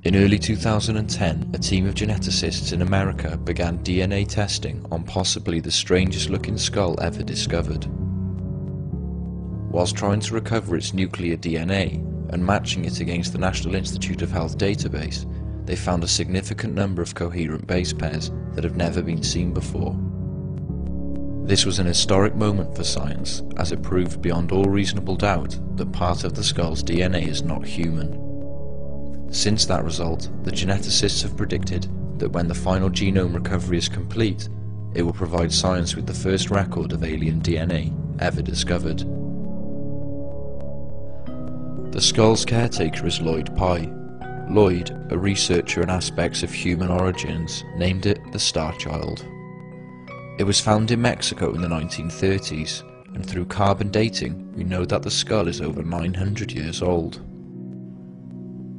In early 2010, a team of geneticists in America began DNA testing on possibly the strangest looking skull ever discovered. Whilst trying to recover its nuclear DNA and matching it against the National Institute of Health database, they found a significant number of coherent base pairs that have never been seen before. This was an historic moment for science, as it proved beyond all reasonable doubt that part of the skull's DNA is not human. Since that result, the geneticists have predicted that when the final genome recovery is complete, it will provide science with the first record of alien DNA ever discovered. The skull's caretaker is Lloyd Pye. Lloyd, a researcher in aspects of human origins, named it the Starchild. It was found in Mexico in the 1930s, and through carbon dating we know that the skull is over 900 years old.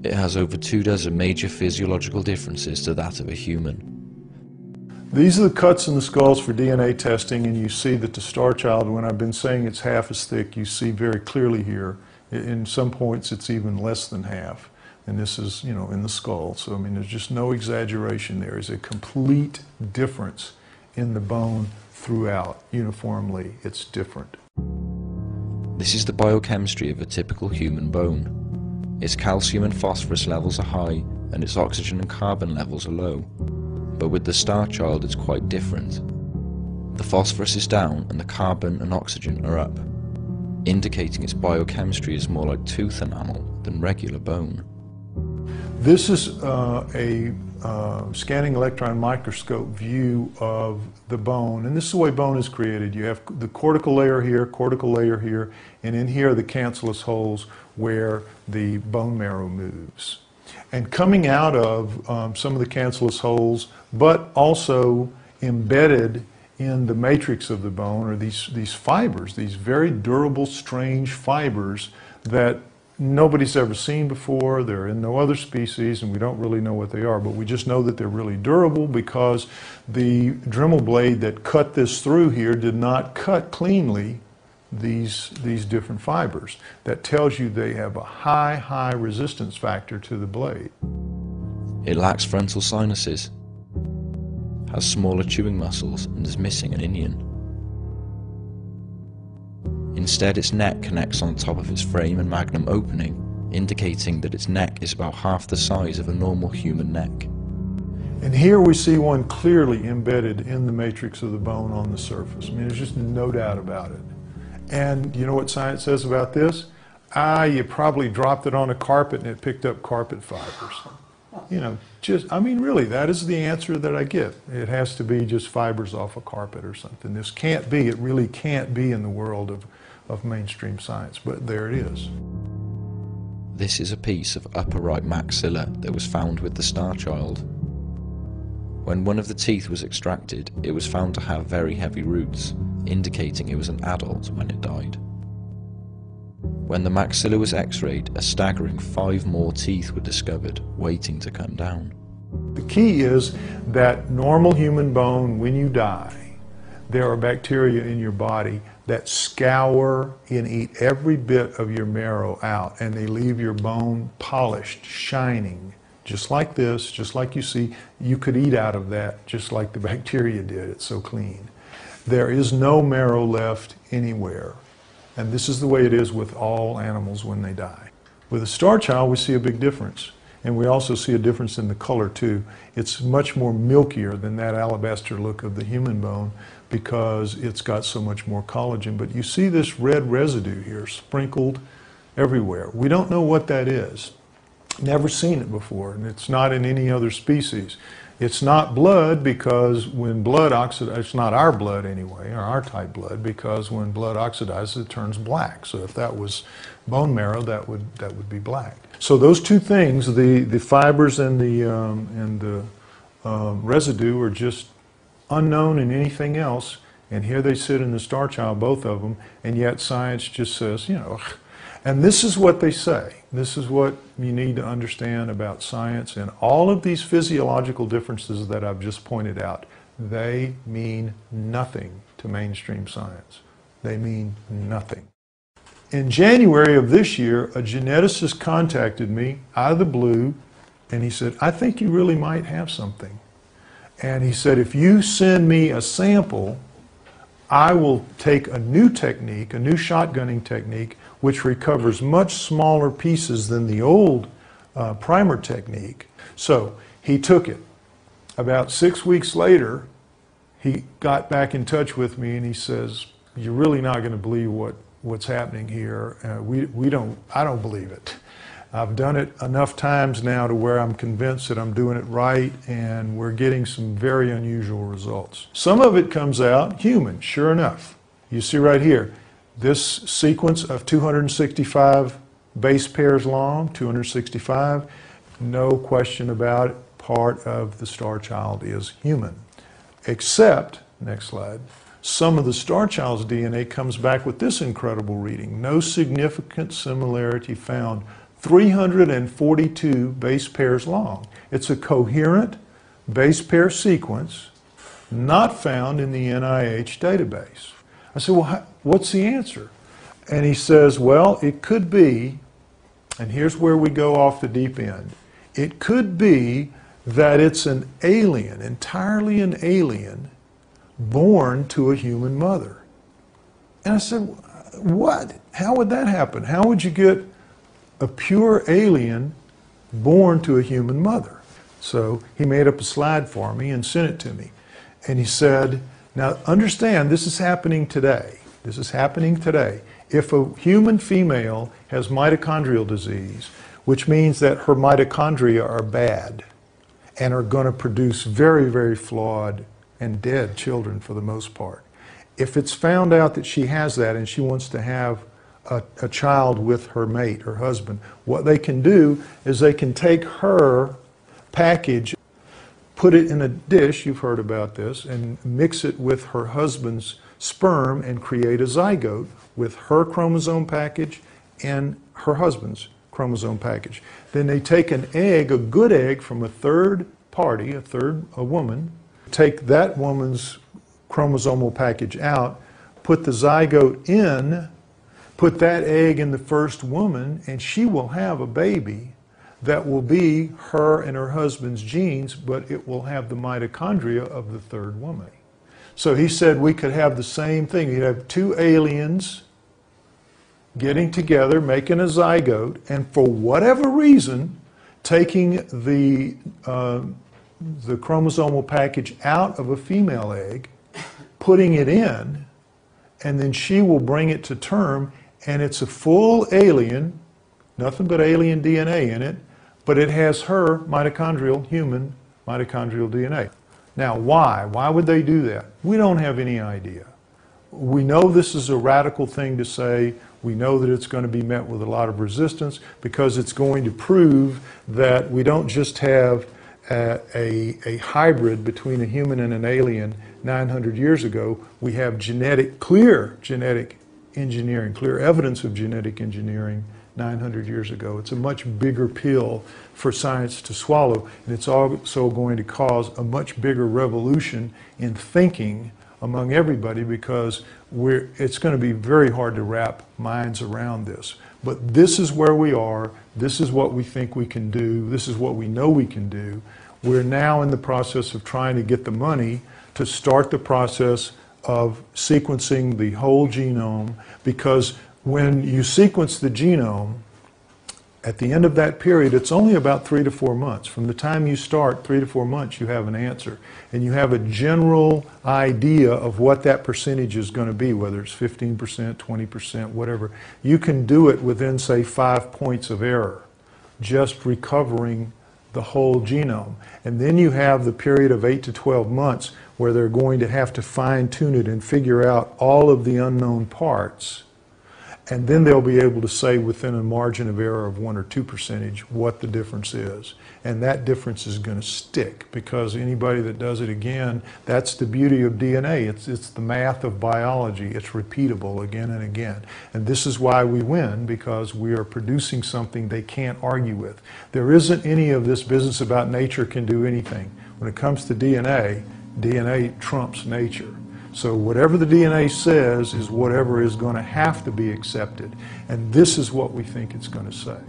It has over 24 major physiological differences to that of a human. These are the cuts in the skulls for DNA testing, and you see that the Starchild, when I've been saying it's half as thick, you see very clearly here. In some points it's even less than half. And this is, in the skull. So, there's just no exaggeration there. There's a complete difference in the bone throughout. Uniformly, it's different. This is the biochemistry of a typical human bone. Its calcium and phosphorus levels are high, and its oxygen and carbon levels are low. But with the Starchild it's quite different. The phosphorus is down and the carbon and oxygen are up, indicating its biochemistry is more like tooth enamel than regular bone. This is a scanning electron microscope view of the bone, and this is the way bone is created. You have the cortical layer here, and in here are the cancellous holes where the bone marrow moves. And coming out of some of the cancellous holes, but also embedded in the matrix of the bone, are these fibers, these very durable, strange fibers that nobody's ever seen before. They're in no other species, and we don't really know what they are, but we just know that they're really durable because the Dremel blade that cut this through here did not cut cleanly these different fibers. That tells you they have a high resistance factor to the blade. It lacks frontal sinuses, has smaller chewing muscles, and is missing an inion. Instead, its neck connects on top of its frame and magnum opening, indicating that its neck is about half the size of a normal human neck. And here we see one clearly embedded in the matrix of the bone on the surface. There's just no doubt about it. And you know what science says about this? You probably dropped it on a carpet and it picked up carpet fibers. Really, that is the answer that I get. It has to be just fibers off a carpet or something. This can't be, it really can't be in the world of mainstream science, but there it is. This is a piece of upper right maxilla that was found with the Starchild. When one of the teeth was extracted, it was found to have very heavy roots, indicating it was an adult when it died. When the maxilla was x-rayed, a staggering 5 more teeth were discovered, waiting to come down. The key is that normal human bone, when you die, there are bacteria in your body that scour and eat every bit of your marrow out, and they leave your bone polished, shining, just like this, just like you see. You could eat out of that just like the bacteria did. It's so clean. There is no marrow left anywhere. And this is the way it is with all animals when they die. With a Starchild, we see a big difference. And we also see a difference in the color too. It's much more milkier than that alabaster look of the human bone because it's got so much more collagen. But you see this red residue here sprinkled everywhere. We don't know what that is. Never seen it before, and it's not in any other species. It's not blood because when blood oxidizes, it's not our blood anyway, or our type blood, because when blood oxidizes it turns black. So if that was bone marrow, that would be black. So those two things, the fibers and the residue, are just unknown in anything else. And here they sit in the Starchild, both of them, and yet science just says, and this is what they say. This is what you need to understand about science, and all of these physiological differences that I've just pointed out, they mean nothing to mainstream science. They mean nothing. In January of this year, a geneticist contacted me out of the blue And he said, I think you really might have something. And he said, if you send me a sample, I will take a new technique, a new shotgunning technique, which recovers much smaller pieces than the old primer technique. So he took it. About 6 weeks later, he got back in touch with me and he says, you're really not going to believe what's happening here. I don't believe it. I've done it enough times now to where I'm convinced that I'm doing it right, and we're getting some very unusual results. Some of it comes out human, sure enough. You see right here, this sequence of 265 base pairs long, 265, no question about it, part of the star child is human. Except, next slide, some of the star child's DNA comes back with this incredible reading. No significant similarity found. 342 base pairs long. It's a coherent base pair sequence not found in the NIH database. I said, well, what's the answer? And he says, well, it could be, and here's where we go off the deep end, it could be that it's an alien, entirely an alien, born to a human mother. And I said, what? How would that happen? How would you get a pure alien born to a human mother? So he made up a slide for me and sent it to me. And he said, now understand, this is happening today. This is happening today. If a human female has mitochondrial disease, which means that her mitochondria are bad and are going to produce very, very flawed and dead children for the most part. If it's found out that she has that and she wants to have a child with her mate, her husband, what they can do is they can take her package, put it in a dish, you've heard about this, and mix it with her husband's sperm and create a zygote with her chromosome package and her husband's chromosome package. Then they take an egg, a good egg from a third party, a woman, take that woman's chromosomal package out, put the zygote in, put that egg in the first woman, and she will have a baby that will be her and her husband's genes, but it will have the mitochondria of the third woman. So he said we could have the same thing. You'd have two aliens getting together, making a zygote, and for whatever reason, taking the chromosomal package out of a female egg, putting it in, and then she will bring it to term, and it's a full alien, nothing but alien DNA in it, but it has her mitochondrial, human mitochondrial DNA. Now, why? Why would they do that? We don't have any idea. We know this is a radical thing to say. We know that it's going to be met with a lot of resistance because it's going to prove that we don't just have a hybrid between a human and an alien 900 years ago. We have clear genetic engineering, clear evidence of genetic engineering 900 years ago. It's a much bigger pill for science to swallow, and it's also going to cause a much bigger revolution in thinking among everybody because it's going to be very hard to wrap minds around this. But this is where we are. This is what we think we can do. This is what we know we can do. We're now in the process of trying to get the money to start the process of sequencing the whole genome, because when you sequence the genome, at the end of that period, it's only about 3 to 4 months. From the time you start, 3 to 4 months, you have an answer. And you have a general idea of what that percentage is going to be, whether it's 15%, 20%, whatever. You can do it within, say, 5 points of error, just recovering the whole genome. And then you have the period of 8 to 12 months where they're going to have to fine-tune it and figure out all of the unknown parts. And then they'll be able to say within a margin of error of 1 or 2% what the difference is. And that difference is going to stick, because anybody that does it again, that's the beauty of DNA. It's the math of biology. It's repeatable again and again. And this is why we win, because we are producing something they can't argue with. There isn't any of this business about nature can do anything. When it comes to DNA, DNA trumps nature. So whatever the DNA says is whatever is going to have to be accepted. And this is what we think it's going to say.